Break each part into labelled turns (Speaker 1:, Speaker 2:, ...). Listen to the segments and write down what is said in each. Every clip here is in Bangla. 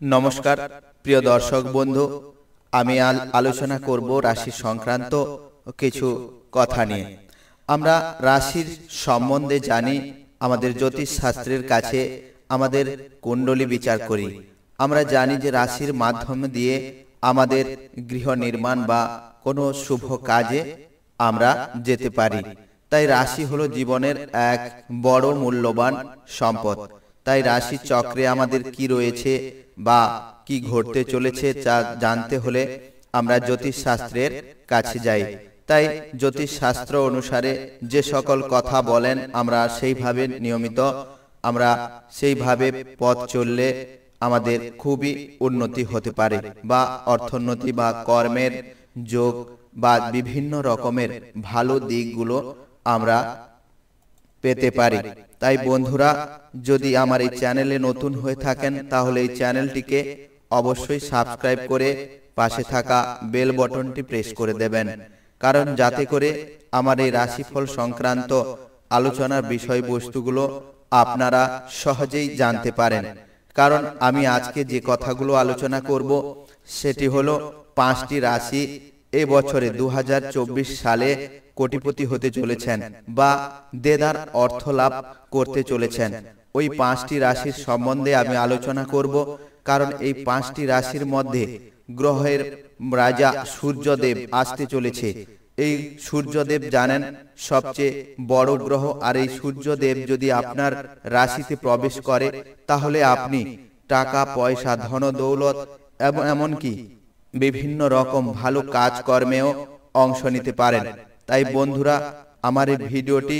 Speaker 1: নমস্কার প্রিয় দর্শক বন্ধু, আমি আলোচনা করব রাশি সংক্রান্ত কিছু কথা নিয়ে। আমরা রাশির সম্বন্ধে জানি, আমাদের জ্যোতিষ শাস্ত্রের কাছে আমাদের কুণ্ডলী বিচার করি। আমরা জানি যে রাশির মাধ্যম দিয়ে আমাদের গৃহ নির্মাণ বা কোনো শুভ কাজে আমরা যেতে পারি। তাই রাশি হলো জীবনের এক বড় মূল্যবান সম্পদ। তাই রাশি চক্রে আমাদের কি রয়েছে বা কি ঘটতে চলেছে তা জানতে হলে আমরা জ্যোতিষ শাস্ত্রের কাছে যাই। তাই জ্যোতিষ শাস্ত্র অনুসারে যে সকল কথা বলেন আমরা সেইভাবে নিয়মিত আমরা সেইভাবে পথ চললে আমাদের খুবই উন্নতি হতে পারে, বা অর্থোন্নতি বা কর্মের যোগ বা বিভিন্ন রকমের ভালো দিকগুলো আমরা পেতে পারি। তাই বন্ধুরা, যদি আমার এই চ্যানেলে নতুন হয়ে থাকেন তাহলে এই চ্যানেলটিকে অবশ্যই সাবস্ক্রাইব করে পাশে থাকা বেল বটনটি প্রেস করে দেবেন, কারণ যাতে করে আমার এই রাশিফল সংক্রান্ত আলোচনার বিষয়বস্তুগুলো আপনারা সহজেই জানতে পারেন। কারণ আমি আজকে যে কথাগুলো আলোচনা করব সেটি হলো 5টি রাশি এবছরে 2024 সালে কোটিপতি হতে চলেছেন বা দেদার অর্থ লাভ করতে চলেছেন। ওই 5টি রাশির সম্বন্ধে আমি আলোচনা করব, কারণ এই 5টি রাশির মধ্যে গ্রহের রাজা সূর্যদেব আসতে চলেছে। এই সূর্যদেব জানেন সবচেয়ে বড় গ্রহ, আর এই সূর্যদেব যদি আপনার রাশিতে প্রবেশ করে তাহলে আপনি টাকা পয়সা ধন দৌলত এবং এমনকি বিভিন্ন রকম ভালো কাজকর্মেও অংশ নিতে পারেন। তাই বন্ধুরা, আমার এই ভিডিওটি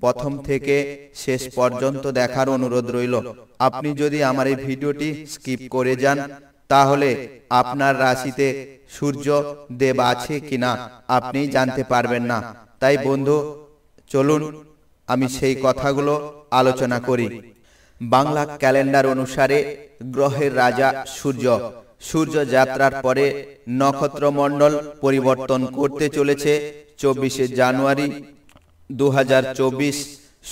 Speaker 1: প্রথম থেকে শেষ পর্যন্ত দেখার অনুরোধ রইল। আপনি যদি আমার এই ভিডিওটি স্কিপ করে যান তাহলে আপনার রাশিতে সূর্য দেব আছে কিনা আপনি জানতে পারবেন না। তাই বন্ধু, চলুন আমি সেই কথাগুলো আলোচনা করি। বাংলা ক্যালেন্ডার অনুসারে গ্রহের রাজা সূর্য, সূর্য যাত্রার পরে নক্ষত্রমণ্ডল পরিবর্তন করতে চলেছে। 24শে জানুয়ারি 2024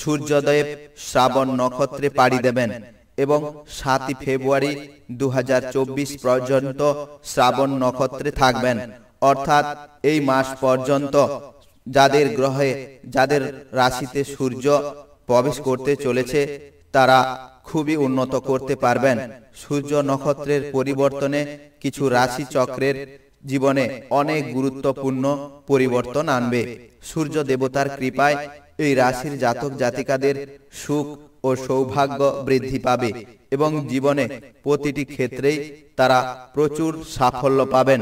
Speaker 1: সূর্যদেব শ্রাবণ নক্ষত্রে পাড়ি দেবেন এবং 7ই ফেব্রুয়ারি 2024 পর্যন্ত শ্রাবণ নক্ষত্রে থাকবেন। অর্থাৎ এই মাস পর্যন্ত যাদের গ্রহে যাদের রাশিতে সূর্য প্রবেশ করতে চলেছে তারা খুবই উন্নত করতে পারবেন। সূর্য নক্ষত্রের পরিবর্তনে কিছু রাশি চক্রের জীবনে অনেক গুরুত্বপূর্ণ পরিবর্তন আনবে। সূর্য দেবতার কৃপায় এই রাশির জাতক জাতিকাদের সুখ ও সৌভাগ্য বৃদ্ধি পাবে এবং জীবনে প্রতিটি ক্ষেত্রেই তারা প্রচুর সাফল্য পাবেন।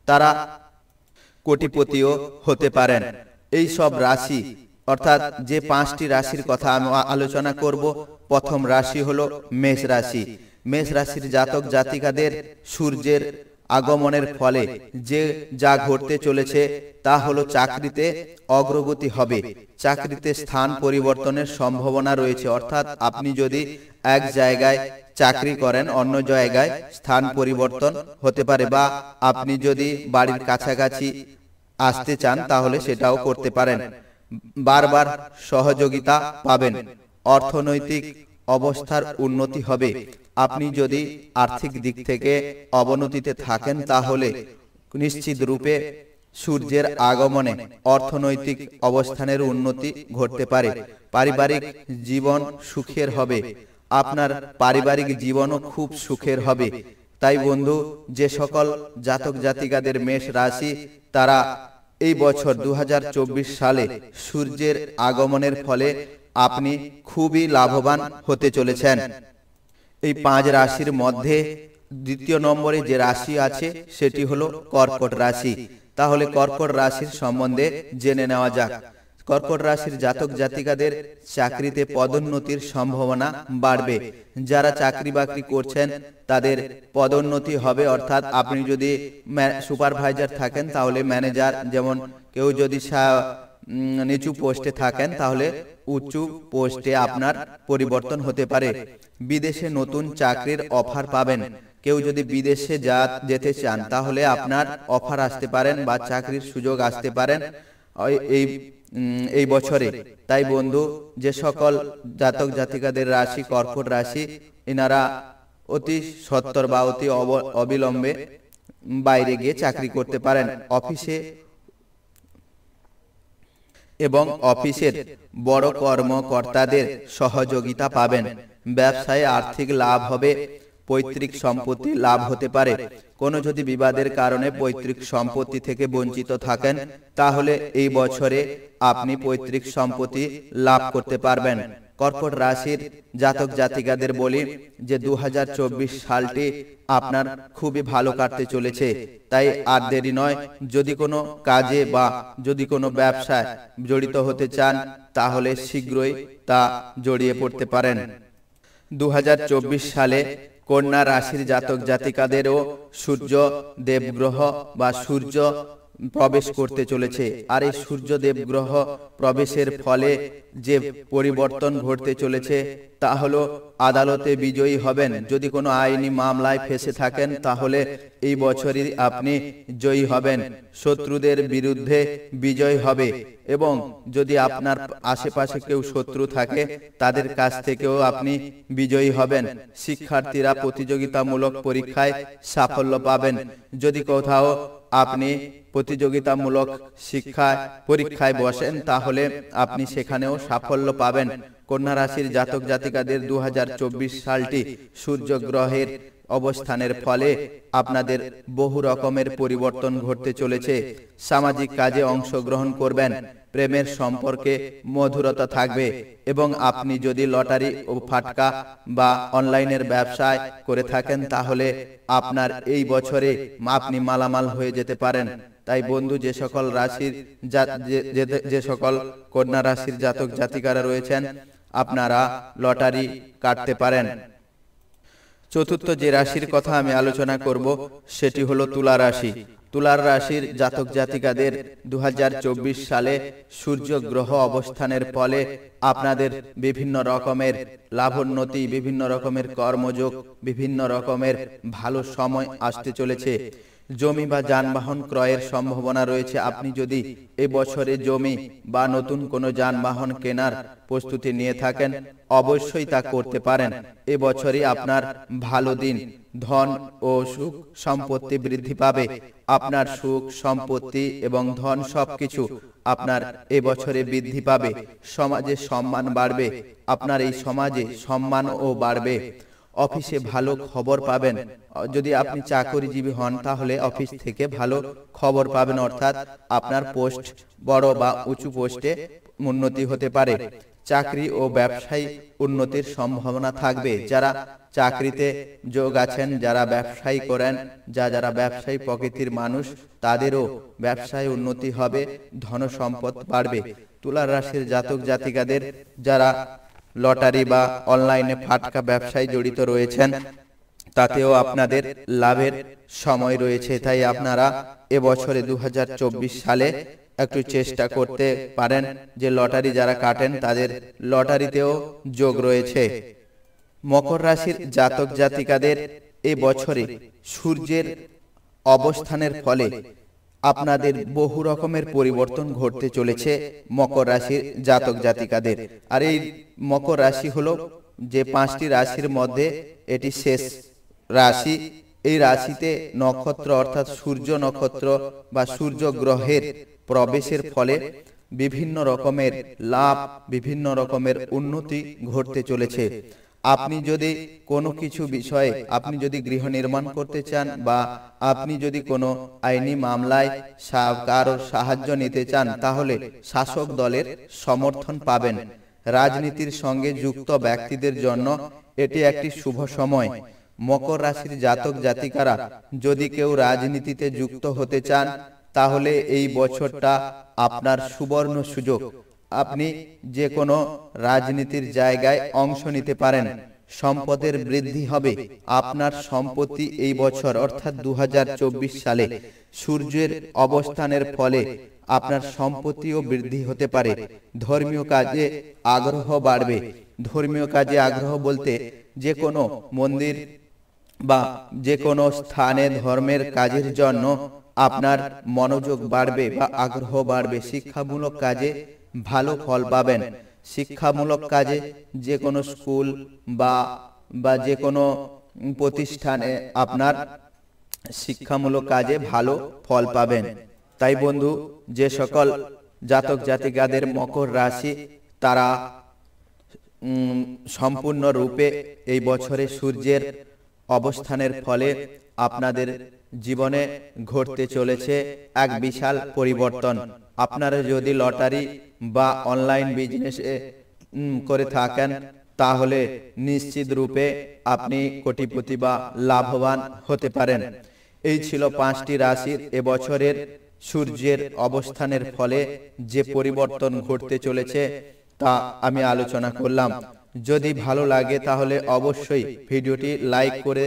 Speaker 1: তারা কোটিপতিও হতে পারেন। এই সব রাশি অর্থাৎ যে 5টি রাশির কথা আমি আলোচনা করব, প্রথম রাশি হলো মেষ রাশি। মেষ রাশির জাতক জাতিকাদের সূর্যের আগমনের ফলে যে যা ঘটতে চলেছে তা হলো চাকরিতে অগ্রগতি হবে, চাকরিতে স্থান পরিবর্তনের সম্ভাবনা রয়েছে। অর্থাৎ আপনি যদি এক জায়গায় চাকরি করেন অন্য জায়গায় স্থান পরিবর্তন হতে পারে, বা আপনি যদি বাড়ির কাছাকাছি আসতে চান তাহলে সেটাও করতে পারেন। বারবার সহযোগিতা পাবেন, অর্থনৈতিক অবস্থার উন্নতি হবে। আপনি যদি আর্থিক দিক থেকে অবনতিতে থাকেন তাহলে নিশ্চিত রূপে সূর্যের আগমনে অর্থনৈতিক অবস্থানের উন্নতি ঘটতে পারে। পারিবারিক জীবন সুখের হবে, আপনার পারিবারিক জীবনও খুব সুখের হবে। তাই বন্ধু, যে সকল জাতক জাতিকাদের মেষ রাশি তারা এই বছর 2024 সালে সূর্যের আগমনের ফলে আপনি খুবই লাভবান হতে চলেছেন। এই 5 রাশির মধ্যে দ্বিতীয় নম্বরে যে রাশি আছে সেটি হলো কর্কট রাশি। তাহলে কর্কট রাশির সম্বন্ধে জেনে নেওয়া যাক। কর্কট রাশির জাতক জাতিকাদের চাকরিতে পদোন্নতির সম্ভাবনা বাড়বে। যারা চাকরি বাকরি করছেন তাদের পদোন্নতি হবে। অর্থাৎ আপনি যদি সুপারভাইজার থাকেন তাহলে ম্যানেজার, যেমন কেউ যদি নিচু পোস্টে থাকেন তাহলে উঁচু পোস্টে আপনার পরিবর্তন হতে পারে। বিদেশে নতুন চাকরির অফার পাবেন। কেউ যদি বিদেশে যেতে চান তাহলে আপনার অফার আসতে পারেন বা চাকরির সুযোগ আসতে পারেন এই বছরে। তাই বন্ধু, যে সকল জাতক জাতিকাদের রাশি কর্কট রাশি, এনারা অতি সত্বর বা অতি অবিলম্বে বাইরে গিয়ে চাকরি করতে পারেন। অফিসে এবং অফিসের বড় কর্মকর্তাদের সহযোগিতা পাবেন। ব্যবসায় আর্থিক লাভ হবে। পৈতৃক সম্পত্তি লাভ হতে পারে। কোনো যদি বিবাদের কারণে পৈতৃক সম্পত্তি থেকে বঞ্চিত থাকেন, তাহলে এই বছরে আপনি পৈতৃক সম্পত্তি লাভ করতে পারবেন। কর্কট রাশির জাতক জাতিকাদের বলি যে 2024 সালটি আপনার খুবই ভালো কাটতে চলেছে। তাই আর দেরি নয়, যদি কোনো কাজে বা যদি কোনো ব্যবসায় জড়িত হতে চান, তাহলে শীঘ্রই তা জড়িয়ে পড়তে পারেন। 2024 সালে কন্যা রাশির জাতক জাতিকাদেরও সূর্য দেবগ্রহ বা সূর্য প্রবেশ করতে চলেছে। আর এই সূর্য দেবগ্রহ প্রবেশের ফলে যে পরিবর্তন ঘটতে চলেছে তা হলো আদালতে বিজয়ী হবেন। যদি কোনো আইনি মামলায় ফেঁসে থাকেন, তাহলে এই বছরই আপনি জয়ী হবেন। শত্রুদের বিরুদ্ধে বিজয় হবে এবং যদি আপনার আশেপাশে কেউ শত্রু থাকে, তাদের কাছ থেকেও আপনি বিজয়ী হবেন। শিক্ষার্থীরা প্রতিযোগিতামূলক পরীক্ষায় সাফল্য পাবেন। যদি কোথাও আপনি প্রতিযোগিতামূলক পরীক্ষায় বসেন, তাহলে আপনি সেখানেও সাফল্য পাবেন। কন্যা রাশির জাতক জাতিকাদের 2024 সালটি সূর্য গ্রহের অবস্থানের ফলে আপনাদের বহু রকমের পরিবর্তন ঘটতে চলেছে। সামাজিক কাজে অংশগ্রহণ করবেন। প্রেমের সম্পর্কে মধুরতা থাকবে এবং আপনি যদি লটারি ও ফাটকা বা অনলাইনের ব্যবসায় করে থাকেন, তাহলে আপনার এই বছরে আপনি মালামাল হয়ে যেতে পারেন। তাই বন্ধু, যে সকল কন্যা রাশির জাতক জাতিকারা রয়েছেন, আপনারা লটারি কাটতে পারেন। চতুর্থ যে রাশির কথা আমি আলোচনা করব সেটি হলো তুলা রাশি। তুলা রাশির জাতক জাতিকাদের 2024 সালে সূর্য গ্রহ অবস্থানের ফলে আপনাদের বিভিন্ন রকমের লাভোন্নতি, বিভিন্ন রকমের কর্মযোগ, বিভিন্ন রকমের ভালো সময় আসতে চলেছে। জমি বা যানবাহন ক্রয়ের সম্ভাবনা রয়েছে। আপনি যদি এই বছরে জমি বা নতুন কোনো যানবাহন কেনার প্রস্তুতি নিয়ে থাকেন, অবশ্যই তা করতে পারেন। এই বছরই আপনার ভালো দিন। ধন ও সুখ সম্পত্তি বৃদ্ধি পাবে। আপনার সুখ সম্পত্তি এবং ধন সবকিছু আপনার এই বছরে বৃদ্ধি পাবে। সমাজে সম্মান বাড়বে। আপনার এই সমাজে সম্মানও বাড়বে। অফিসে ভালো খবর পাবেন। যদি আপনি চাকরিজীবী হন, তাহলে অফিস থেকে ভালো খবর পাবেন, অর্থাৎ আপনার পোস্ট বড় বা উঁচু পোস্টে উন্নতি হতে পারে। চাকরি ও ব্যবসায় উন্নতির সম্ভাবনা থাকবে। যারা চাকরিতে যোগ আছেন, যারা ব্যবসায়ী করেন, যারা ব্যবসায়ী প্রকৃতির মানুষ, তাদেরও ব্যবসায় উন্নতি হবে, ধন সম্পদ বাড়বে। তুলা রাশির জাতক জাতিকাদের যারা লটারি বা অনলাইনে ফাটকা ব্যবসায় জড়িত রয়েছেন, তাতেও আপনাদের লাভের সময় রয়েছে। তাই আপনারা এবছরে 2024 সালে একটু চেষ্টা করতে পারেন যে লটারি যারা কাটেন, তাদের লটারিতেও যোগ রয়েছে। মকর রাশির জাতক জাতিকাদের এই বছরে সূর্যের অবস্থানের ফলে আপনাদের বহু রকমের পরিবর্তন ঘটতে চলেছে মকর রাশির জাতক জাতিকাদের। আর এই মকর রাশি হলো যে 5টি রাশির মধ্যে এটি শেষ রাশি। এই রাশিতে নক্ষত্র অর্থাৎ সূর্য নক্ষত্র বা সূর্য গ্রহের প্রবেশের ফলে বিভিন্ন রকমের লাভ, বিভিন্ন রকমের উন্নতি ঘটতে চলেছে। আপনি যদি কোনো কিছু বিষয়ে, আপনি যদি গৃহ নির্মাণ করতে চান বা আপনি যদি কোনো আইনি মামলায় কারোর সাহায্য নিতে চান, তাহলে শাসক দলের সমর্থন পাবেন। রাজনীতির সঙ্গে যুক্ত ব্যক্তিদের জন্য এটি একটি শুভ সময়। মকর রাশির জাতক জাতিকারা যদি কেউ রাজনীতিতে যুক্ত হতে চান, তাহলে এই বছরটা আপনার সুবর্ণ সুযোগ। আপনি যে কোনো রাজনীতির জায়গায় অংশ নিতে পারেন। সম্পদের বৃদ্ধি হবে। আপনার সম্পত্তি এই বছর অর্থাৎ 2024 সালে সূর্যের অবস্থানের ফলে আপনার সম্পত্তিও বৃদ্ধি হতে পারে। ধর্মীয় কাজে আগ্রহ বাড়বে। ধর্মীয় কাজে আগ্রহ বলতে যে কোনো মন্দির বা যে কোনো স্থানে ধর্মের কাজের জন্য আপনার মনোযোগ বাড়বে বা আগ্রহ বাড়বে। শিক্ষামূলক কাজে ভালো ফল পাবেন। শিক্ষামূলক কাজে যে কোনো স্কুল বা যে কোনো প্রতিষ্ঠানে আপনার শিক্ষামূলক কাজে ভালো ফল পাবেন। তাই বন্ধু, যে সকল জাতক জাতিকাদের মকর রাশি, তারা সম্পূর্ণরূপে এই বছরে সূর্যের অবস্থানের ফলে আপনাদের জীবনে ঘটতে চলেছে এক বিশাল পরিবর্তন। আপনারা যদি লটারি বা অনলাইন বিজনেস করে থাকেন, তাহলে নিশ্চিত রূপে আপনি কোটিপতি বা লাভবান হতে পারেন। এই ছিল 5টি রাশির এবছরের সূর্যের অবস্থানের ফলে যে পরিবর্তন ঘটতে চলেছে তা আমি আলোচনা করলাম। যদি ভালো লাগে তাহলে অবশ্যই ভিডিওটি লাইক করে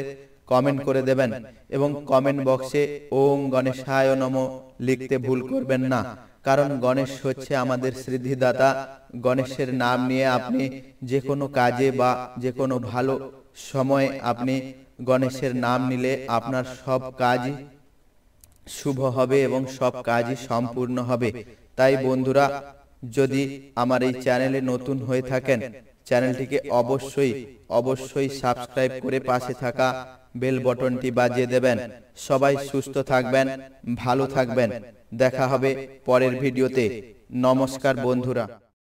Speaker 1: কমেন্ট করে দেবেন এবং কমেন্ট বক্সে ওম গণেশায় নমঃ লিখতে ভুল করবেন না, কারণ গণেশ হচ্ছে আমাদের সিদ্ধিদাতা। গণেশের নাম নিয়ে আপনি যে কোনো কাজে বা যে কোনো ভালো সময়ে আপনি গণেশের নাম নিলে আপনার সব কাজই শুভ হবে এবং সব কাজই সম্পূর্ণ হবে। তাই বন্ধুরা, যদি আমার এই চ্যানেলে নতুন হয়ে থাকেন, চ্যানেলটিকে অবশ্যই সাবস্ক্রাইব করে পাশে থাকা বেল বটনটি বাজিয়ে দেবেন। সবাই সুস্থ থাকবেন, ভালো থাকবেন। দেখা হবে পরের ভিডিওতে। নমস্কার বন্ধুরা।